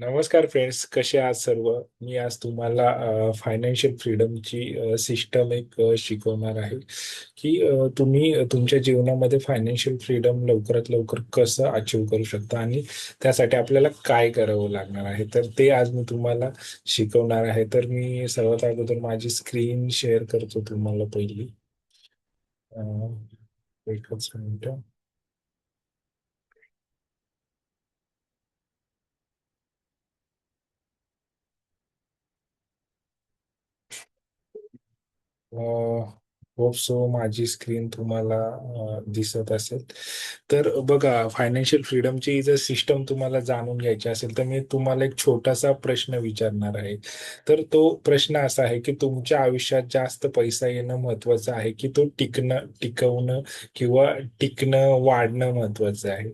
नमस्कार फ्रेंड्स, कसे आहात सर्व? मी आज तुम्हाला फायनान्शियल फ्रीडमची सिस्टम एक शिकवणार आहे की तुम्ही तुमच्या जीवनामध्ये फायनान्शियल फ्रीडम लवकरात लवकर कसं अचीव करू शकता आणि त्यासाठी आपल्याला काय करावं लागणार आहे. तर ते आज मी तुम्हाला शिकवणार आहे. तर मी सर्वात अगोदर माझी स्क्रीन शेअर करतो तुम्हाला पहिली. अ, एकच मिनिट. होप सो माझी स्क्रीन तुम्हाला दिसत असेल. तर बघा, फायनान्शियल फ्रीडमची जर सिस्टम तुम्हाला जाणून घ्यायची असेल तर मी तुम्हाला एक छोटासा प्रश्न विचारणार आहे. तर तो प्रश्न असा आहे की तुमच्या आयुष्यात जास्त पैसा येणं महत्वाचं आहे की तो टिकवणं किंवा वाढणं महत्वाचं आहे?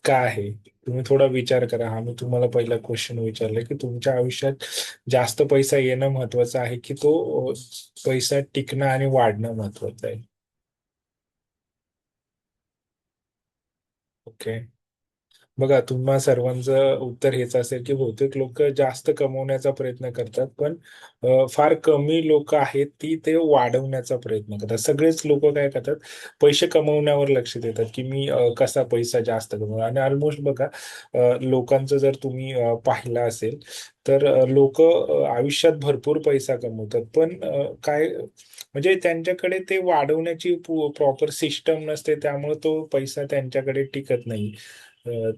का आहे? तुम्ही थोडा विचार करा. हा मी तुम्हाला पहिला क्वेश्चन विचारला की तुमच्या आयुष्यात जास्त पैसा येणं महत्वाचं आहे की तो पैसा टिकणं आणि वाढणं महत्वाचं आहे? ओके. बघा, तुम्हा सर्वांचं उत्तर हेच असेल की बहुतेक लोक जास्त कमवण्याचा प्रयत्न करतात, पण फार कमी लोक आहेत ती ते वाढवण्याचा प्रयत्न करतात. सगळेच लोक काय करतात, पैसे कमवण्यावर लक्ष देतात की मी कसा पैसा जास्त कमवू. आणि ऑलमोस्ट बघा, लोकांचं जर तुम्ही पाहिलं असेल तर लोक आयुष्यात भरपूर पैसा कमवतात, पण काय म्हणजे त्यांच्याकडे ते वाढवण्याची प्रॉपर सिस्टम नसते, त्यामुळे तो पैसा त्यांच्याकडे टिकत नाही.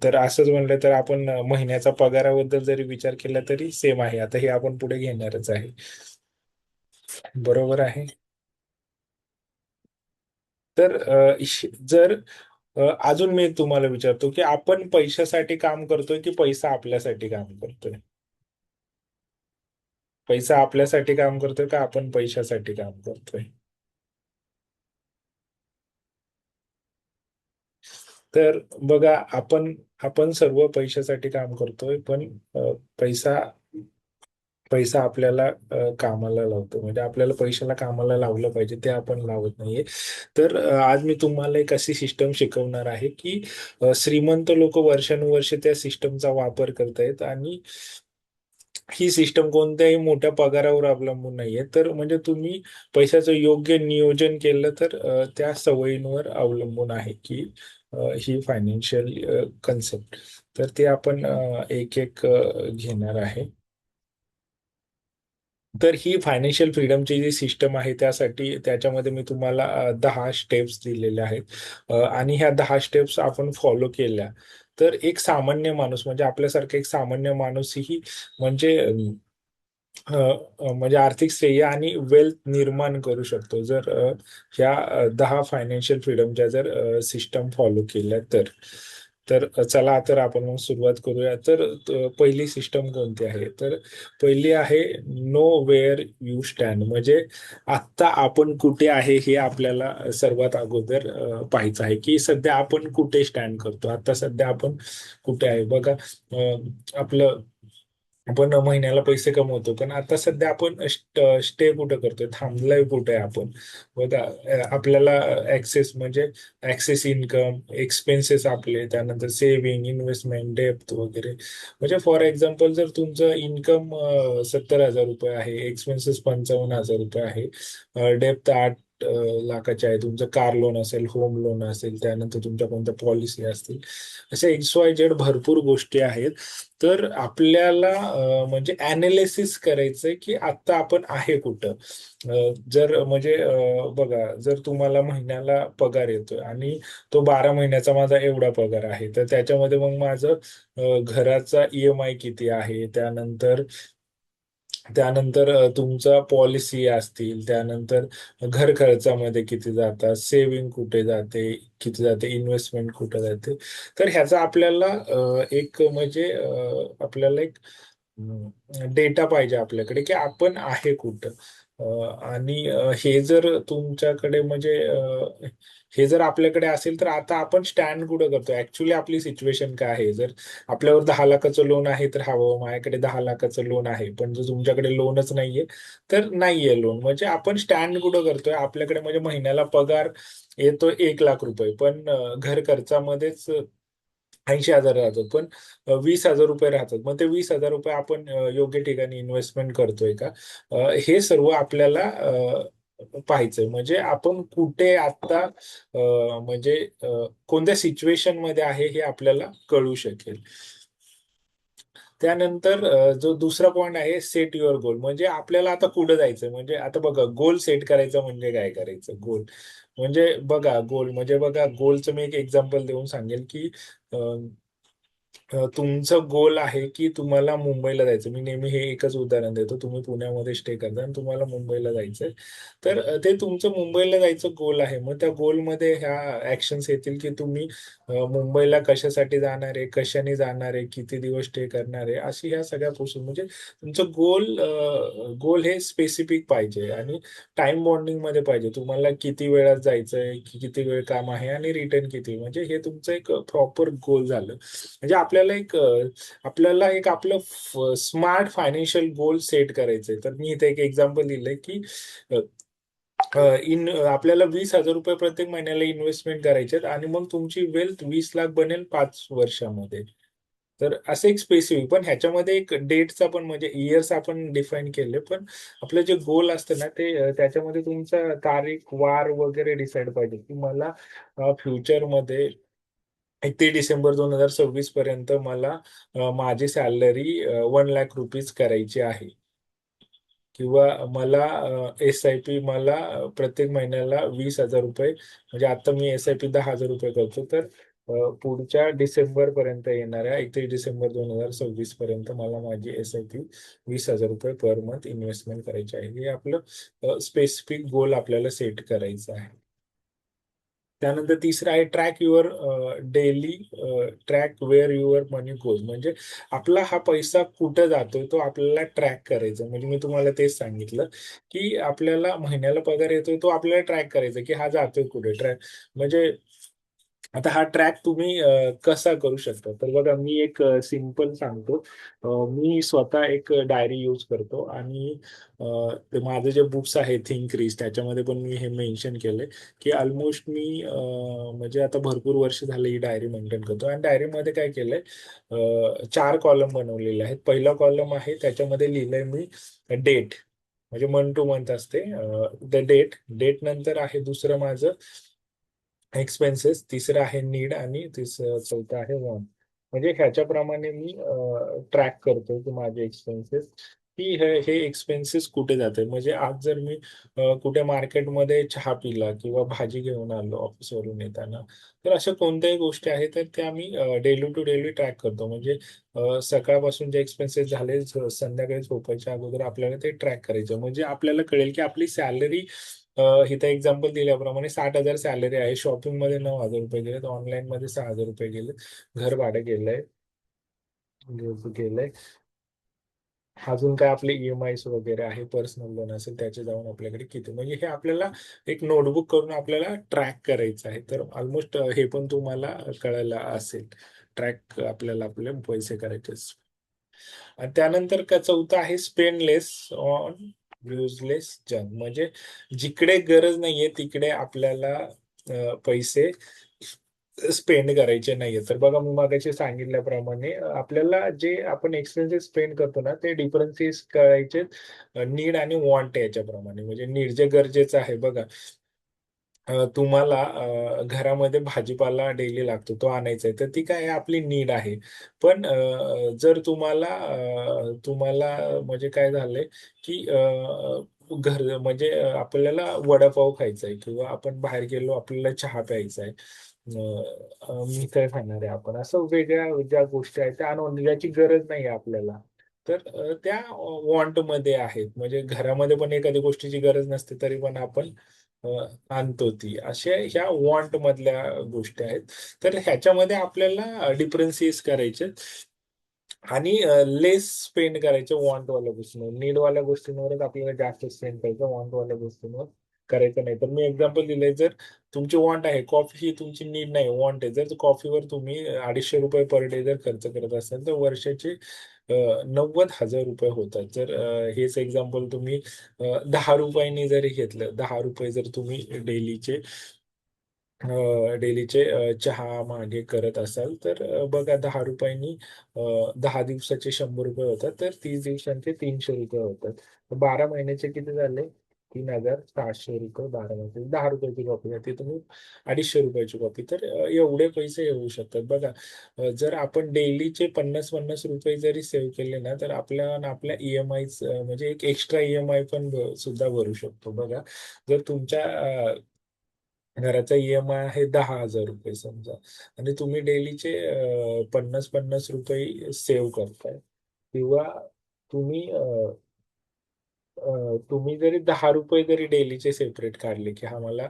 तर असंच म्हणलं तर आपण महिन्याचा पगाराबद्दल जरी विचार केला तरी सेम आहे. आता हे आपण पुढे घेणारच आहे. बरोबर आहे. तर जर अजून मी तुम्हाला विचारतो की आपण पैशासाठी काम करतोय की पैसा आपल्यासाठी काम करतोय? पैसा आपल्यासाठी काम करतोय का आपण पैशासाठी काम करतोय? तर बघा, आपण आपण सर्व पैशासाठी काम करतोय, पण पैसा पैसा आपल्याला कामाला लावतो. म्हणजे आपल्याला पैशाला कामाला लावलं पाहिजे, ते आपण लावत नाहीये. तर आज मी तुम्हाला एक अशी सिस्टम शिकवणार आहे की श्रीमंत लोक वर्षानुवर्षे त्या सिस्टमचा वापर करतायत आणि ही सिस्टम कोणत्याही मोठ्या पगारावर अवलंबून नाहीये. तर म्हणजे तुम्ही पैशाचं योग्य नियोजन केलं तर त्या सवयींवर अवलंबून आहे की ही फायनान्शियल कन्सेप्ट. तर ते आपण एक एक घेणार आहे. तर ही फायनान्शियल फ्रीडमची जी सिस्टम आहे त्यासाठी त्याच्यामध्ये मी तुम्हाला 10 स्टेप्स दिलेल्या आहेत. आणि ह्या 10 स्टेप्स आपण फॉलो केल्या तर एक सामान्य माणूस, म्हणजे आपल्यासारखा एक सामान्य माणूसही म्हणजे म्हणजे आर्थिक श्रेय आणि वेल्थ निर्माण करू शकतो, जर ह्या 10 फायनान्शियल फ्रीडमच्या जर सिस्टम फॉलो केल्या तर. चला तर आपण मग सुरुवात करूया. तर पहिली सिस्टम कोणती आहे? तर पहिली आहे नो वेअर यू स्टँड. म्हणजे आत्ता आपण कुठे आहे हे आपल्याला सर्वात अगोदर पाहायचं आहे की सध्या आपण कुठे स्टँड करतो. आता सध्या आपण कुठे आहे बघा. आपलं आपण महिन्याला पैसे कमवतो, पण आता सध्या आपण स्टे कुठं करतोय, थांबलोय कुठे आहे आपण? बघा, आपल्याला ऍक्सेस म्हणजे ऍक्सेस इन्कम, एक्सपेन्सेस आपले, त्यानंतर सेव्हिंग, इन्व्हेस्टमेंट, डेप्थ वगैरे. म्हणजे फॉर एक्झाम्पल, जर तुमचं इन्कम 70,000 रुपये आहे, एक्सपेन्सेस 55,000 रुपये आहे, डेप्थ 8 लाखाचे आहे, तुमचं कार लोन असेल, होम लोन असेल, त्यानंतर तुमच्या कोणत्या पॉलिसी असतील, अशा XYZ भरपूर गोष्टी आहेत. तर आपल्याला म्हणजे अनालिसिस करायचंय की आता आपण आहे कुठं. जर म्हणजे बघा, जर तुम्हाला महिन्याला पगार येतोय आणि तो 12 महिन्याचा माझा एवढा पगार आहे, तर त्याच्यामध्ये मग माझं घराचा EMI किती आहे, त्यानंतर त्यानंतर तुमचा पॉलिसी असतील, त्यानंतर घर खर्चामध्ये किती जातात, सेव्हिंग कुठे जाते, किती जाते, इन्व्हेस्टमेंट कुठे जाते. तर ह्याचा आपल्याला एक म्हणजे आपल्याला एक डेटा पाहिजे आपल्याकडे की आपण आहे कुठं. आणि हे जर तुमच्याकडे म्हणजे हे जर आपल्याकडे असेल तर आता आपण स्टँड कुठं करतो, ऍक्च्युली आपली सिच्युएशन काय आहे. जर आपल्यावर 10 लाखाचं लोन आहे तर हवं, माझ्याकडे 10 लाखाचं लोन आहे, पण जर तुमच्याकडे लोनच नाहीये तर नाहीये लोन. म्हणजे आपण स्टँड कुठं करतोय आपल्याकडे, म्हणजे महिन्याला पगार येतो 1 लाख रुपये, पण घर खर्चामध्येच 80,000 राहतात, पण 20,000 रुपये राहतात. मग ते 20,000 रुपये आपण योग्य ठिकाणी इन्व्हेस्टमेंट करतोय का? हे सर्व आपल्याला पाहायचंय. म्हणजे आपण कुठे आता म्हणजे कोणत्या सिच्युएशन मध्ये आहे हे आपल्याला कळू शकेल. त्यानंतर जो दुसरा पॉइंट आहे सेट युअर गोल. म्हणजे आपल्याला आता कुठं जायचं, म्हणजे आता बघा गोल सेट करायचं म्हणजे काय करायचं. गोल म्हणजे बघा, गोल म्हणजे बघा, गोलचं मी एक एक्झाम्पल देऊन सांगेल की तुमचं गोल आहे की तुम्हाला मुंबईला जायचं. मी नेहमी हे एकच उदाहरण देतो. तुम्ही पुण्यामध्ये स्टे करता आणि तुम्हाला मुंबईला जायचंय. तर ते तुमचं मुंबईला जायचं गोल आहे. मग त्या गोलमध्ये ह्या ऍक्शन्स येतील की तुम्ही मुंबईला कशासाठी जाणार आहे, कशाने जाणार आहे, किती दिवस स्टे करणार आहे, अशी ह्या सगळ्या गोष्टी. म्हणजे तुमचं गोल हे स्पेसिफिक पाहिजे आणि टाइम बॉन्डिंग मध्ये पाहिजे. तुम्हाला किती वेळात जायचंय, किती वेळ काम आहे आणि रिटर्न किती. म्हणजे हे तुमचं एक प्रॉपर गोल झालं. म्हणजे आपल्याला एक आपलं स्मार्ट फायनान्शियल गोल सेट करायचंय. तर मी इथे एक एक्झाम्पल दिलंय की आपल्याला 20,000 रुपये प्रत्येक महिन्याला इन्व्हेस्टमेंट करायचे आहेत आणि मग तुमची वेल्थ 20 लाख बनेल 5 वर्षामध्ये. तर असं एक स्पेसिफिक, पण ह्याच्यामध्ये एक डेटचा पण म्हणजे इयर्स आपण डिफाईन केले, पण आपलं जे गोल असतं ना ते त्याच्यामध्ये तुमचा तारीख वार वगैरे डिसाईड पाहिजे की मला फ्युचरमध्ये 31 डिसेंबर 2026 पर्यंत मला माझी सॅलरी 1 लाख रुपीज करायची आहे. किंवा मला एस-आय-पी मला प्रत्येक महिन्याला 20,000 रुपये, म्हणजे आता मी एस-आय-पी 10,000 रुपये करतो, तर पुढच्या डिसेंबर पर्यंत येणाऱ्या 31 डिसेंबर 2026 पर्यंत मला माझी एस-आय-पी 20,000 रुपये पर मंथ इन्व्हेस्टमेंट करायची आहे. हे आपलं स्पेसिफिक गोल आपल्याला सेट करायचं आहे. त्यानंतर तिसरं आहे track your daily track where your money goes. म्हणजे आपला हा पैसा कुठं जातोय तो आपल्याला ट्रॅक करायचा. म्हणजे मी तुम्हाला तेच सांगितलं की आपल्याला महिन्याला पगार येतोय, तो आपल्याला ट्रॅक करायचा की हा जातोय कुठे. ट्रॅक म्हणजे आता हा ट्रॅक तुम्ही कसा करू शकता, तर बघा मी एक सिंपल सांगतो. मी स्वतः एक डायरी यूज करतो आणि ते माझे जे बुक्स आहेत थिंक रिच, त्याच्यामध्ये पण मी हे मेन्शन केलंय की ऑलमोस्ट मी म्हणजे आता भरपूर वर्ष झाले ही डायरी मेंटेन करतो. आणि डायरीमध्ये काय केलंय, 4 कॉलम बनवलेले आहेत. पहिला कॉलम आहे त्याच्यामध्ये लिहिलंय मी डेट, म्हणजे मंथ टू मंथ असते द डेट. डेट नंतर आहे दुसरं माझं एक्सपेन्सेस, तिसरं आहे नीड आणि चौथं आहे वॉन्ट. म्हणजे ह्याच्याप्रमाणे मी ट्रॅक करतो की माझे एक्सपेन्सेस, की हे एक्सपेन्सेस कुठे जाते. म्हणजे आज जर मी कुठे मार्केटमध्ये चहा पिला किंवा भाजी घेऊन आलो ऑफिसवरून येताना, तर अशा कोणत्याही गोष्टी आहेत तर त्या मी डेली टू डेली ट्रॅक करतो. म्हणजे सकाळपासून जे एक्सपेन्सेस झाले, संध्याकाळी झोपायच्या अगोदर आपल्याला ते ट्रॅक करायचं. म्हणजे आपल्याला कळेल की आपली सॅलरी, इथं एक्झाम्पल दिल्याप्रमाणे 60,000 सॅलरी आहे, शॉपिंग मध्ये 9,000 रुपये गेले, ऑनलाईन मध्ये 6,000 रुपये गेले, घर भाडं गेलंय, गेलंय, अजून काय आपले ईएमआय वगैरे आहे, पर्सनल लोन असेल त्याचे जाऊन आपल्याकडे किती. म्हणजे हे आपल्याला एक नोटबुक करून आपल्याला ट्रॅक करायचं आहे. तर ऑलमोस्ट हे पण तुम्हाला कळायला असेल, ट्रॅक आपल्याला आपले पैसे करायचे. आणि त्यानंतर का चौथं आहे स्पेनलेस ऑन युजलेस जंक. म्हणजे जिकडे गरज नाहीये तिकडे आपल्याला पैसे स्पेंड करायचे नाहीये. तर बघा मी मागाशी सांगितल्याप्रमाणे आपल्याला जे आपण एक्सपेन्सेस स्पेंड करतो ना ते डिफरन्सेस करायचे नीड आणि वॉन्ट याच्याप्रमाणे. म्हणजे नीड जे गरजेचं आहे बघा, तुम्हाला घरामध्ये भाजीपाला डेली लागतो तो आणायचा आहे, तर ती काय आहे आपली नीड आहे. पण जर तुम्हाला म्हणजे काय झालंय की घर म्हणजे आपल्याला वडापाव खायचा आहे किंवा आपण बाहेर गेलो आपल्याला चहा प्यायचा आहे, मिसळ खाणार आहे आपण, असं वेगळ्या ज्या गोष्टी आहेत त्या आणून ज्याची गरज नाही आहे आपल्याला, तर त्या वॉन्ट मध्ये आहेत. म्हणजे घरामध्ये पण एखाद्या गोष्टीची गरज नसते तरी पण आपण अ, आणतो ती. अशा ह्या वॉन्ट मधल्या गोष्टी आहेत. तर ह्याच्यामध्ये आपल्याला डिफरन्शिएट करायचे आणि लेस स्पेंड करायचे वॉन्टवाल्या गोष्टींवर. नीडवाल्या गोष्टींवरच आपल्याला जास्त स्पेंड करायचं, वॉन्टवाल्या गोष्टींवर करायचं नाही. तर मी एक्झाम्पल दिलंय, जर तुमची वॉन्ट आहे कॉफी, ही तुमची नीड नाही वॉन्ट आहे, जर कॉफीवर तुम्ही 250 रुपये पर डे जर खर्च करत असाल तर वर्षाचे 90,000 रुपये होतात. जर हेच एक्झाम्पल तुम्ही 10 रुपयांनी जरी घेतलं, 10 रुपये जर तुम्ही डेलीचे डेलीचे चहा मागे करत असाल तर बघा 10 रुपयांनी 10 दिवसाचे 100 रुपये होतात, तर 30 दिवसांचे 300 रुपये होतात. 12 महिन्याचे किती झाले? 3,600 रुपये. 12 महिन्याचे 10 रुपयाची कॉपी आहे ती तुम्ही 250 रुपयाची कॉपी, तर एवढे पैसे येऊ शकतात बघा. जर आपण डेलीचे 50-50 रुपये जरी सेव्ह केले ना, तर आपल्या EMI म्हणजे एक एक्स्ट्रा EMI पण सुद्धा भरू शकतो बघा. जर तुमच्या घराचा EMI आहे 10,000 रुपये समजा, आणि तुम्ही डेलीचे 50-50 रुपये सेव्ह करताय, किंवा तुम्ही तुम्ही जरी 10 रुपये जरी डेलीचे सेपरेट काढले, की हा मला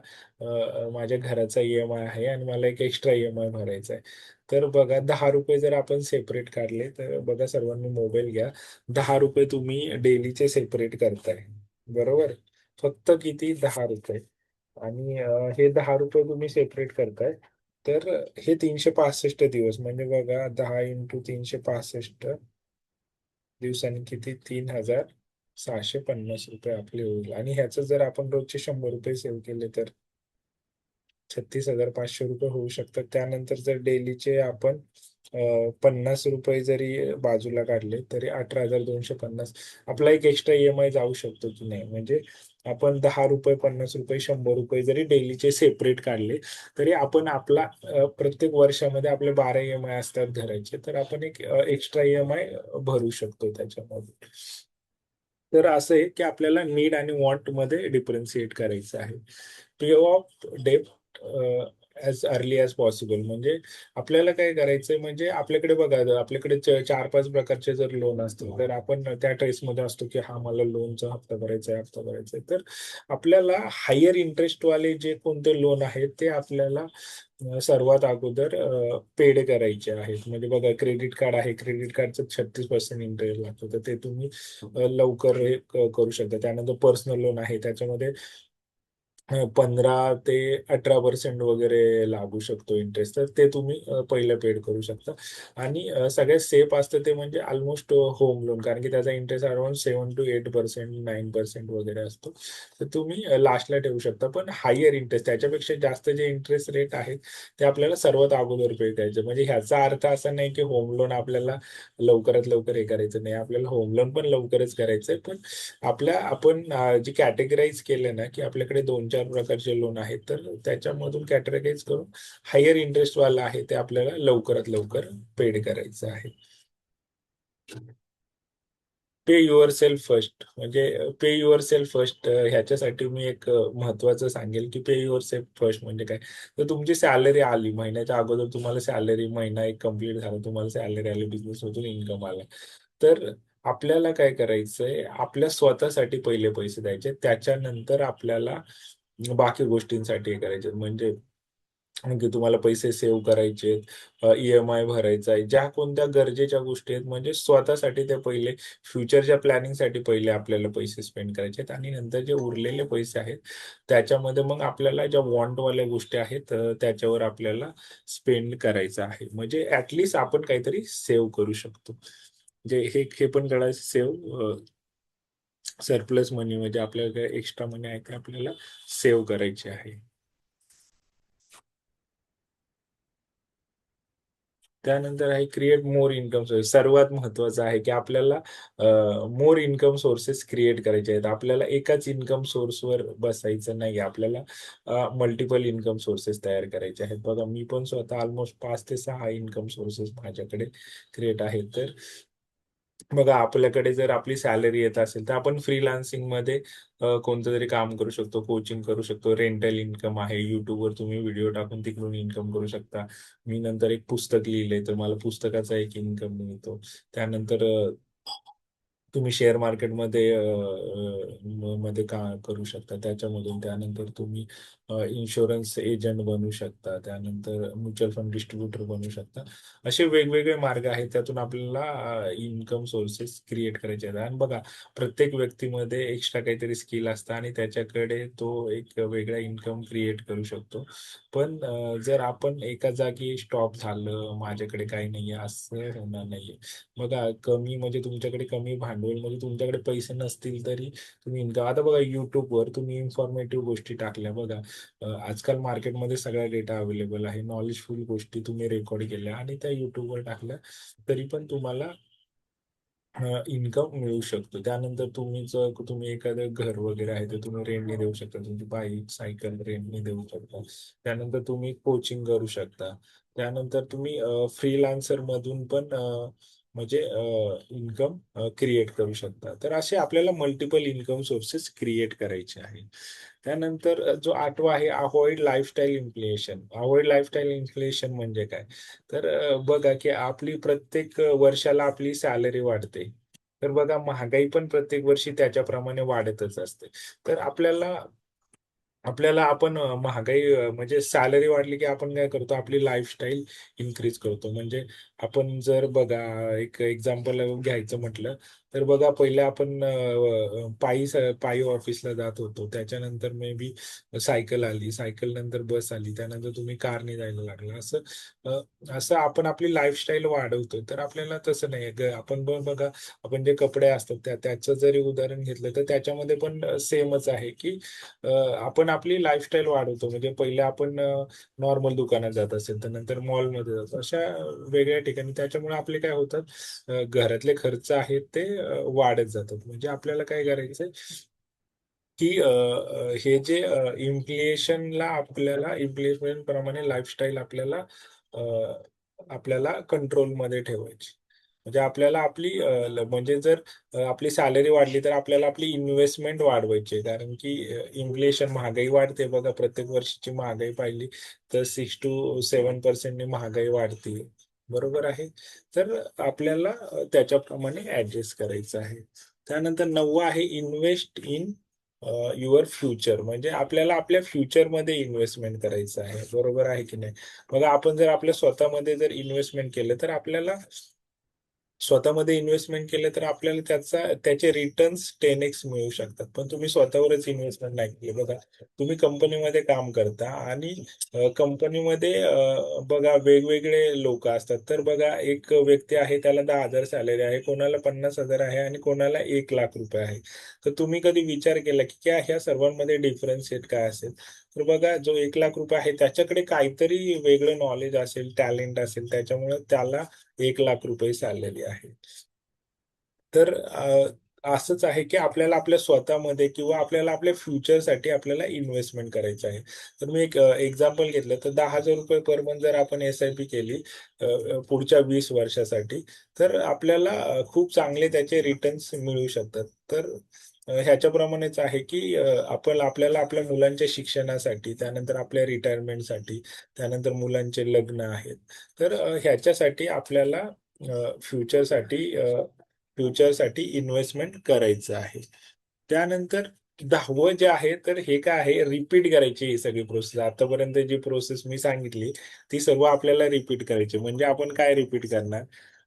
माझ्या घराचा EMI आहे आणि मला एक एक्स्ट्रा EMI भरायचा आहे. तर बघा 10 रुपये जर आपण सेपरेट काढले, तर बघा सर्वांनी मोबाईल घ्या. 10 रुपये तुम्ही डेलीचे सेपरेट करताय. बरोबर? फक्त किती? 10 रुपये. आणि हे 10 रुपये तुम्ही सेपरेट करताय. तर हे 365 दिवस म्हणजे बघा 10 × 365 दिवसांनी किती? 3,650 रुपये आपले होईल, आणि ह्याचं जर आपण रोजचे 100 रुपये सेव्ह केले तर 36,500 रुपये होऊ शकतात. त्यानंतर जर डेलीचे आपण 50 रुपये जरी बाजूला काढले तरी 18,250 आपला एक एक्स्ट्रा EMI जाऊ शकतो की नाही. म्हणजे आपण 10 रुपये, 50 रुपये, 100 रुपये जरी डेलीचे सेपरेट काढले, तरी आपण आपला प्रत्येक वर्षामध्ये आपले 12 EMI असतात घराचे, तर आपण एक एक्स्ट्रा EMI भरू शकतो त्याच्यामध्ये. तर असं आहे की आपल्याला नीड आणि वॉन्ट मध्ये डिफरन्शिएट करायचं आहे. पे ऑफ डेब्ट ॲज अर्ली ॲज पॉसिबल. म्हणजे आपल्याला काय करायचंय, म्हणजे आपल्याकडे बघा, आपल्याकडे 4-5 प्रकारचे जर लोन असतील, तर आपण त्या ट्रेसमध्ये असतो की हा मला लोनचा हप्ता भरायचा आहे, हप्ता भरायचा आहे. तर आपल्याला हायर इंटरेस्टवाले जे कोणते लोन आहेत ते आपल्याला सर्वात अगोदर पेड करायचे आहेत. म्हणजे बघा, क्रेडिट कार्ड आहे, क्रेडिट कार्डचं 36% इंटरेस्ट लागतो, तर ते तुम्ही लवकर हे करू शकता. त्यानंतर पर्सनल लोन आहे, त्याच्यामध्ये 15 ते 18% वगैरे लागू शकतो इंटरेस्ट, तर ते तुम्ही पहिलं पेड करू शकता. आणि सगळ्यात सेफ असतं ते म्हणजे ऑलमोस्ट होम लोन, कारण की त्याचा इंटरेस्ट अराउंड 7 to 8%, 9% वगैरे असतो. तर तुम्ही लास्टला ठेवू शकता. पण हायर इंटरेस्ट, त्याच्यापेक्षा जास्त जे इंटरेस्ट रेट आहेत ते आपल्याला सर्वात अगोदर पे करायचे. म्हणजे ह्याचा अर्थ असा नाही की होम लोन आपल्याला लवकरात लवकर हे करायचं नाही. आपल्याला होम लोन पण लवकरच करायचंय, पण आपण जे कॅटेगराईज केले ना, की आपल्याकडे 2-4 प्रकारचे लोन आहेत, तर त्याच्यामधून कॅटेगराईज करून हायर इंटरेस्टवाला आहे ते आपल्याला लवकरात लवकर पेड करायचं आहे. पे युअर सेल्फ फर्स्ट. म्हणजे पे युअर सेल्फ फर्स्ट ह्याच्यासाठी मी एक महत्वाचं सांगेल, की पे युअर सेल्फ फर्स्ट म्हणजे काय? तर तुमची सॅलरी आली, महिन्याच्या अगोदर तुम्हाला सॅलरी, महिना एक कंप्लीट झाला, तुम्हाला सॅलरी आली, बिझनेसमधून इन्कम आला. तर आपल्याला काय करायचंय, आपल्या स्वतःसाठी पहिले पैसे द्यायचे. त्याच्यानंतर आपल्याला बाकी गोष्टींसाठी हे करायचे. म्हणजे की तुम्हाला पैसे सेव्ह करायचेत, EMI भरायचा आहे, ज्या कोणत्या गरजेच्या गोष्टी आहेत, म्हणजे स्वतःसाठी ते पहिले, फ्युचरच्या प्लॅनिंगसाठी पहिले आपल्याला पैसे स्पेंड करायचे आहेत, आणि नंतर जे उरलेले पैसे आहेत, त्याच्यामध्ये मग आपल्याला ज्या वॉन्टवाल्या गोष्टी आहेत त्याच्यावर आपल्याला स्पेंड करायचं आहे. म्हणजे ॲटलीस्ट आपण काहीतरी सेव्ह करू शकतो. म्हणजे हे पण कळायचं, सेव्ह सरप्लस मनी म्हणजे आपल्याला काय एक्स्ट्रा मनी आहे ते आपल्याला सेव्ह करायची आहे. त्यानंतर आहे क्रिएट मोर इन्कम सोर्स. सर्वात महत्वाचं आहे की आपल्याला मोर इन्कम सोर्सेस क्रिएट करायचे आहेत. आपल्याला एकाच इन्कम सोर्सवर बसायचं नाही. आपल्याला मल्टिपल इन्कम सोर्सेस तयार करायचे आहेत. बघा, मी पण स्वतः ऑलमोस्ट 5 ते 6 इन्कम सोर्सेस माझ्याकडे क्रिएट आहेत. तर बघा, आपल्याकडे जर आपली सॅलरी येत असेल, तर आपण फ्रीलान्सिंगमध्ये कोणतं तरी काम करू शकतो, कोचिंग करू शकतो, रेंटल इन्कम आहे, YouTubeवर तुम्ही व्हिडिओ टाकून तिकडून इन्कम करू शकता. मी नंतर एक पुस्तक लिहिलंय, तर मला पुस्तकाचा एक इन्कम मिळतो. त्यानंतर तुम्ही शेअर मार्केटमध्ये मध्ये का करू शकता त्याच्यामधून. त्यानंतर तुम्ही इन्शुरन्स एजंट बनू शकता, त्यानंतर म्युच्युअल फंड डिस्ट्रीब्युटर बनू शकता. असे वेगवेगळे मार्ग आहेत, त्यातून आपल्याला इन्कम सोर्सेस क्रिएट करायचे आहेत. आणि बघा, प्रत्येक व्यक्तीमध्ये एक्स्ट्रा काहीतरी स्किल असतं, आणि त्याच्याकडे तो एक वेगळा इन्कम क्रिएट करू शकतो. पण जर आपण एका जागी स्टॉप झालं, माझ्याकडे काही नाहीये, असं होणार नाहीये. बघा, कमी म्हणजे तुमच्याकडे कमी भांडवल म्हणजे तुमच्याकडे पैसे नसतील तरी तुम्ही इन्कम. आता बघा युट्यूबवर तुम्ही इन्फॉर्मेटिव्ह गोष्टी टाकल्या बघा, आजकाल मार्केटमध्ये सगळा डेटा अवेलेबल आहे, नॉलेजफुल गोष्टी तुम्ही रेकॉर्ड केल्या आणि त्या युट्यूबवर टाकल्या तरी पण तुम्हाला इन्कम मिळू शकतो. त्यानंतर तुम्ही एखादं घर वगैरे आहे ते तुम्ही रेंटने देऊ शकता, तुमची बाईक सायकल रेंटने देऊ शकता. त्यानंतर तुम्ही कोचिंग करू शकता. त्यानंतर तुम्ही फ्रीलान्सर मधून पण म्हणजे इन्कम क्रिएट करू शकता. तर असे आपल्याला मल्टिपल इन्कम सोर्सेस क्रिएट करायचे आहे. त्यानंतर जो आठवा आहे avoid lifestyle inflation. Avoid lifestyle inflation म्हणजे काय? तर बघा की आपली प्रत्येक वर्षाला आपली सॅलरी वाढते. तर बघा महागाई पण प्रत्येक वर्षी त्याच्याप्रमाणे वाढतच असते. तर आपल्याला आपल्याला आपण महागाई म्हणजे सॅलरी वाढली की आपण काय करतो, आपली लाईफस्टाईल इन्क्रीज करतो. म्हणजे आपण जर बघा एक एक्झाम्पल घ्यायचं म्हटलं तर बघा पहिले आपण पायी ऑफिसला जात होतो. त्याच्यानंतर मे बी सायकल आली, सायकल नंतर बस आली, त्यानंतर तुम्ही कारने जायला लागला. अ, असं आपण आपली लाईफस्टाईल वाढवतो. तर आपल्याला तसं नाही आपण बघा आपण जे कपडे असतात त्याचं जरी उदाहरण घेतलं तर त्याच्यामध्ये पण सेमच आहे की अ, आपण आपली लाईफस्टाईल वाढवतो. म्हणजे पहिले आपण नॉर्मल दुकानात जात असेल तर नंतर मॉलमध्ये जातो. अशा वेगळ्या ठिकाणी त्याच्यामुळे आपले काय होतात, घरातले खर्च आहेत ते वाढत जातात. म्हणजे आपल्याला काय करायचंय की हे जे इन्फ्लेशनला आपल्याला इन्फ्लेशन प्रमाणे लाईफस्टाईल आपल्याला अ, आपल्याला कंट्रोलमध्ये ठेवायची. म्हणजे आपल्याला आपली म्हणजे जर आपली सॅलरी वाढली तर आपल्याला आपली इन्व्हेस्टमेंट वाढवायची आहे. कारण की इन्फ्लेशन महागाई वाढते बघा, प्रत्येक वर्षीची महागाई पाहिली तर 6 to 7% ने महागाई वाढते. बरोबर आहे. तर आपल्याला त्याच्याप्रमाणे ऍडजस्ट करायचं आहे. त्यानंतर 9वा आहे इन्व्हेस्ट इन युअर फ्युचर. म्हणजे आपल्याला आपल्या फ्युचरमध्ये इन्व्हेस्टमेंट करायचं आहे. बरोबर आहे की नाही? बघा आपण जर आपल्या स्वतःमध्ये जर इन्व्हेस्टमेंट केलं तर आपल्याला स्वतःमध्ये इन्व्हेस्टमेंट केलं तर आपल्याला त्याचे रिटर्न्स 10x मिळू शकतात. पण तुम्ही स्वतःवरच इन्व्हेस्टमेंट नाही केली बघा. तुम्ही कंपनीमध्ये काम करता आणि कंपनीमध्ये बघा वेगवेगळे लोक असतात. तर बघा एक व्यक्ती आहे त्याला 10,000 सॅलरी आहे, कोणाला 50,000 आहे आणि कोणाला 1,00,000 रुपये आहे. तर तुम्ही कधी विचार केला की क्या ह्या सर्वांमध्ये डिफरन्शिएट काय असेल? तर बघा जो 1,00,000 रुपये आहे त्याच्याकडे काहीतरी वेगळं नॉलेज असेल, टॅलेंट असेल, त्याच्यामुळे त्याला 1,00,000 रुपये सॅलरी आहे. तर असंच आहे की आपल्याला आपल्या स्वतःमध्ये किंवा आपल्याला आपल्या फ्युचरसाठी आपल्याला इन्व्हेस्टमेंट करायचं आहे. तर मी एक एक्झाम्पल घेतलं तर ₹10,000 पर मंथ जर आपण एस-आय-पी केली पुढच्या 20 वर्षासाठी, तर आपल्याला खूप चांगले त्याचे रिटर्न्स मिळू शकतात. तर ह्याच्याप्रमाणेच आहे की आपण आपल्याला आपल्या मुलांच्या शिक्षणासाठी, त्यानंतर आपल्या रिटायरमेंटसाठी, त्यानंतर मुलांचे लग्न आहेत. तर ह्याच्यासाठी आपल्याला फ्युचरसाठी फ्युचरसाठी इन्व्हेस्टमेंट करायचं आहे. त्यानंतर 10वं जे आहे, तर हे काय आहे, रिपीट करायची ही सगळी प्रोसेस. आतापर्यंत जी प्रोसेस मी सांगितली, ती सर्व आपल्याला रिपीट करायची. म्हणजे आपण काय रिपीट करणार?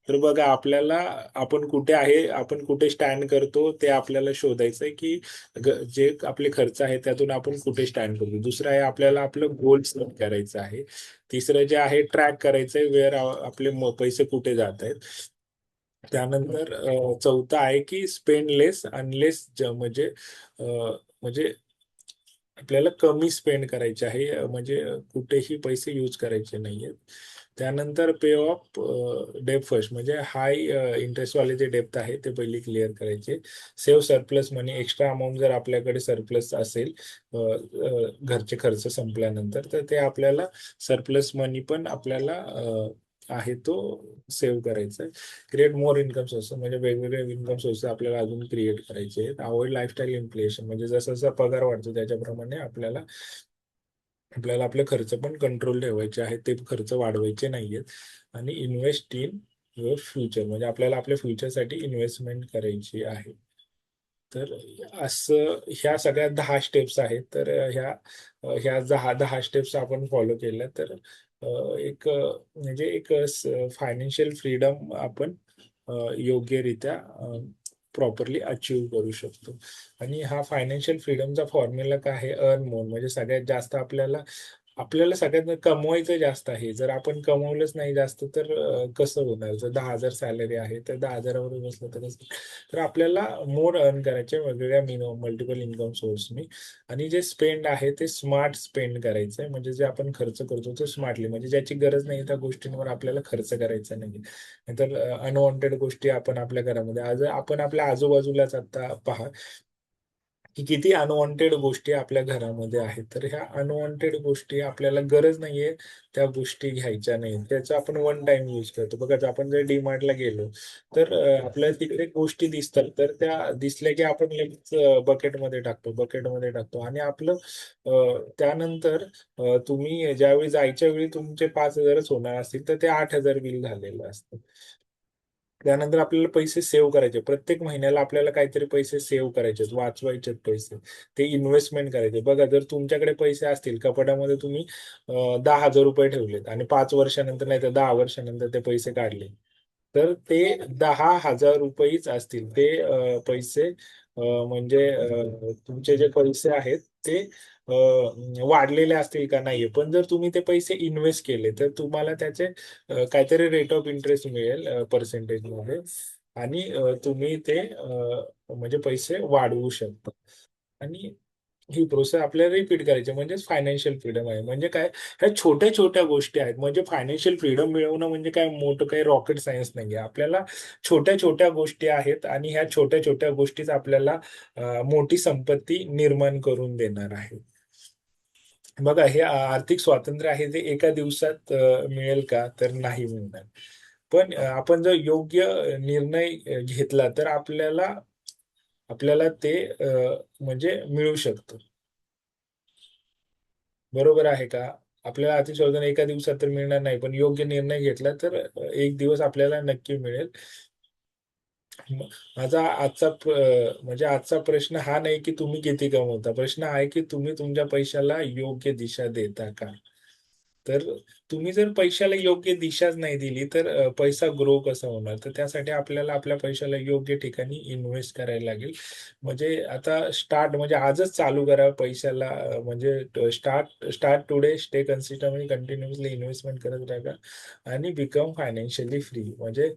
तर बघा आपल्याला आपण कुठे आहे, आपण कुठे स्टँड करतो ते आपल्याला शोधायचं आहे, की जे आपले खर्च आहेत त्यातून आपण कुठे स्टँड करतो. दुसरं आहे आपल्याला आपलं गोल सेट करायचं आहे. तिसरं जे आहे ट्रॅक करायचं आहे, आपले पैसे कुठे जात आहेत. त्यानंतर चौथं आहे की स्पेंड लेस अनलेस म्हणजे म्हणजे आपल्याला कमी स्पेंड करायचे आहे, म्हणजे कुठेही पैसे यूज करायचे नाहीयेत. त्यानंतर पे ऑफ डेप फर्स्ट, म्हणजे हाय इंटरेस्टवाले जे डेप्ट आहे ते पहिले क्लिअर करायचे. सेव्ह सरप्लस मनी, एक्स्ट्रा अमाउंट जर आपल्याकडे सरप्लस असेल घरचे खर्च संपल्यानंतर, तर ते आपल्याला सरप्लस मनी पण आपल्याला आहे तो सेव्ह करायचा आहे. क्रिएट मोर इन्कम सोर्स, म्हणजे वेगवेगळे इन्कम सोर्स आपल्याला अजून क्रिएट करायचे आहेत. अवॉइड लाईफस्टाईल इन्फ्लेशन, म्हणजे जसा जसा पगार वाढतो त्याच्याप्रमाणे आपल्याला आपल्याला आपले खर्च पण कंट्रोल ठेवायचे आहेत, ते खर्च वाढवायचे नाहीयेत. आणि इन्व्हेस्ट इन युअर फ्युचर, म्हणजे आपल्याला आपल्या फ्युचरसाठी इन्व्हेस्टमेंट करायची आहे. तर असं ह्या सगळ्या 10 स्टेप्स आहेत. तर ह्या 10 स्टेप्स आपण फॉलो केल्या तर एक म्हणजे एक फायनान्शियल फ्रीडम आपण योग्यरित्या प्रॉपरली अचीव्ह करू शकतो. आणि हा फायनान्शियल फ्रीडमचा फॉर्म्युला काय आहे, अर्न मोर, म्हणजे सगळ्यात जास्त आपल्याला आपल्याला सगळ्यांना कमवायचं जास्त आहे. जर आपण कमवलंच नाही जास्त तर कसं होणार? जर 10,000 सॅलरी आहे तर 10,000वर बसलं तर कसं? तर आपल्याला मोर अर्न करायचे वेगवेगळ्या मल्टिपल इन्कम सोर्सनी. आणि जे स्पेंड आहे ते स्मार्ट स्पेंड करायचं आहे. म्हणजे जे आपण खर्च करतो ते स्मार्टली, म्हणजे ज्याची गरज नाही त्या गोष्टींवर आपल्याला खर्च करायचा नाही. नाहीतर अनवॉन्टेड गोष्टी आपण आपल्या घरामध्ये, आज आपण आपल्या आजूबाजूलाच आता पहा की किती अनवॉन्टेड गोष्टी आपल्या घरामध्ये आहेत. तर ह्या अनवॉन्टेड गोष्टी आपल्याला गरज नाहीये त्या गोष्टी घ्यायच्या नाही. त्याचा आपण वन टाइम यूज करतो. बघा, जर आपण जर डीमार्टला गेलो तर आपल्याला तिकडे गोष्टी दिसतात, तर त्या दिसल्या की आपण लगेच बकेटमध्ये टाकतो, बकेटमध्ये टाकतो. आणि आपलं त्यानंतर तुम्ही ज्यावेळी जायच्या वेळी तुमचे 5,000च होणार असतील तर ते 8,000 बिल झालेलं असतं. त्यानंतर आपल्याला पैसे सेव्ह करायचे. प्रत्येक महिन्याला आपल्याला काहीतरी पैसे सेव्ह करायचे, वाचवायचे पैसे. ते इन्व्हेस्टमेंट करायचे. बघा, जर तुमच्याकडे पैसे असतील, कपाटामध्ये तुम्ही ₹10,000 ठेवलेत आणि 5 वर्षानंतर नाही तर 10 वर्षानंतर ते पैसे काढले, तर ते ₹10,000च असतील. ते पैसे म्हणजे तुमचे जे पैसे आहेत ते अ, वाढलेले असतील का? नाहीये. पण जर तुम्ही ते पैसे इन्व्हेस्ट केले, तर तुम्हाला त्याचे काहीतरी रेट ऑफ इंटरेस्ट मिळेल पर्सेंटेजमध्ये. आणि तुम्ही ते म्हणजे पैसे वाढवू शकता. आणि ही प्रोसेस आपल्याला रिपीट करायची, म्हणजेच फायनान्शियल फ्रीडम आहे. म्हणजे काय, ह्या छोट्या छोट्या गोष्टी आहेत. म्हणजे फायनान्शियल फ्रीडम मिळवणं म्हणजे काय मोठं काही रॉकेट सायन्स नाहीये. आपल्याला छोट्या छोट्या गोष्टी आहेत आणि ह्या छोट्या छोट्या गोष्टीच आपल्याला मोठी संपत्ती निर्माण करून देणार आहे. बघा, हे आर्थिक स्वातंत्र्य आहे ते एका दिवसात मिळेल का? तर नाही मिळणार. पण आपण जर योग्य निर्णय घेतला तर आपल्याला आपल्याला ते म्हणजे मिळू शकतं. बरोबर आहे का? आपल्याला आर्थिक स्वातंत्र्य एका दिवसात तर मिळणार नाही, पण योग्य निर्णय घेतला तर एक दिवस आपल्याला नक्की मिळेल. म माझा म्हणजे आजचा प्रश्न हा नाही की तुम्ही किती कमवता. प्रश्न आहे की तुम्ही तुमच्या पैशाला योग्य दिशा देता का? तर तुम्ही जर पैशाला योग्य दिशाच नाही दिली, तर पैसा ग्रो कसा होणार? तर त्यासाठी आपल्याला आपल्या पैशाला योग्य ठिकाणी इन्व्हेस्ट करायला लागेल. म्हणजे आता म्हणजे आजच चालू करा पैशाला, म्हणजे start start today, stay consistent, म्हणजे कंटिन्युअसली इन्व्हेस्टमेंट करत राहा आणि बिकम फायनान्शियली फ्री. म्हणजे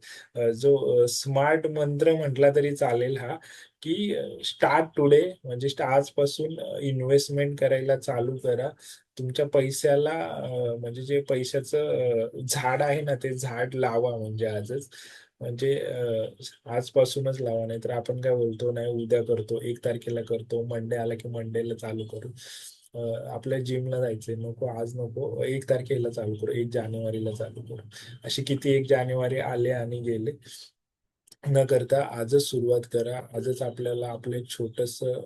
जो स्मार्ट मंत्र म्हटला तरी चालेल हा, की स्टार्ट टुडे, म्हणजे आजपासून इन्व्हेस्टमेंट करायला चालू करा. तुमच्या पैशाला म्हणजे जे पैशाचं झाड आहे ना, ते झाड लावा म्हणजे आजच. म्हणजे आजपासूनच लावा. नाही तर आपण काय बोलतो, नाही उद्या करतो, 1 तारखेला करतो, मंडे आला की मंडेला चालू करू. आपल्या जिमला जायचंय, नको आज नको, 1 तारखेला चालू करू, 1 जानेवारीला चालू करू. असे किती 1 जानेवारी आले आणि गेले. न करता आजच सुरुवात करा. आजच आपल्याला आपलं एक छोटंसं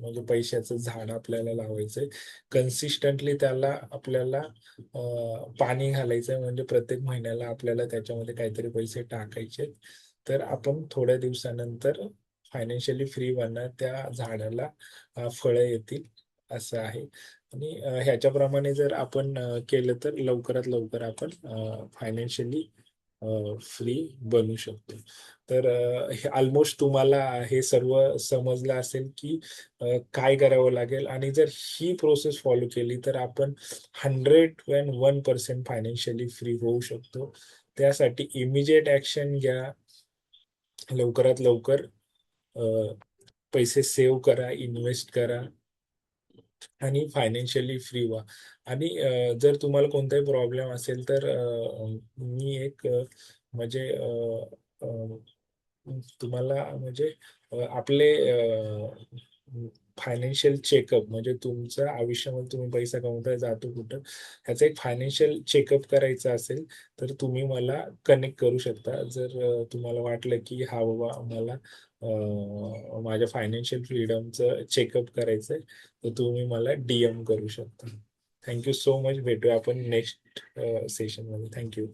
म्हणजे पैशाचं झाड आपल्याला लावायचंय. कन्सिस्टंटली त्याला आपल्याला पाणी घालायचंय, म्हणजे प्रत्येक महिन्याला आपल्याला त्याच्यामध्ये काहीतरी पैसे टाकायचे. तर आपण थोड्या दिवसानंतर फायनान्शियली फ्री बनणार. त्या झाडाला फळं येतील, असं आहे. आणि ह्याच्याप्रमाणे जर आपण केलं तर लवकरात लवकर आपण फायनान्शियली फ्री बनू शकतो. तर हे ऑलमोस्ट तुम्हाला हे सर्व समजलं असेल, की काय करावं लागेल. आणि जर ही प्रोसेस फॉलो केली तर आपण 101% फायनान्शियली फ्री होऊ शकतो. त्यासाठी इमिजिएट ॲक्शन घ्या. लवकरात लवकर अ, पैसे सेव्ह करा, इन्व्हेस्ट करा आणि फायनान्शियली फ्री व्हा. आणि जर तुम्हाला कोणताही प्रॉब्लेम असेल तर मी एक म्हणजे तुम्हाला म्हणजे आपले फायनान्शियल चेकअप, म्हणजे तुमच्या आयुष्यामध्ये तुम्ही पैसा कमवताय, जातो कुठं, ह्याचा एक फायनान्शियल चेकअप करायचा असेल तर तुम्ही मला कनेक्ट करू शकता. जर तुम्हाला वाटलं की हा बाबा मला माझ्या फायनान्शियल फ्रीडमचं चेकअप करायचंय, तर तुम्ही मला DM करू शकता. Thank you so much. भेटूया आपण नेक्स्ट सेशनमध्ये. Thank you.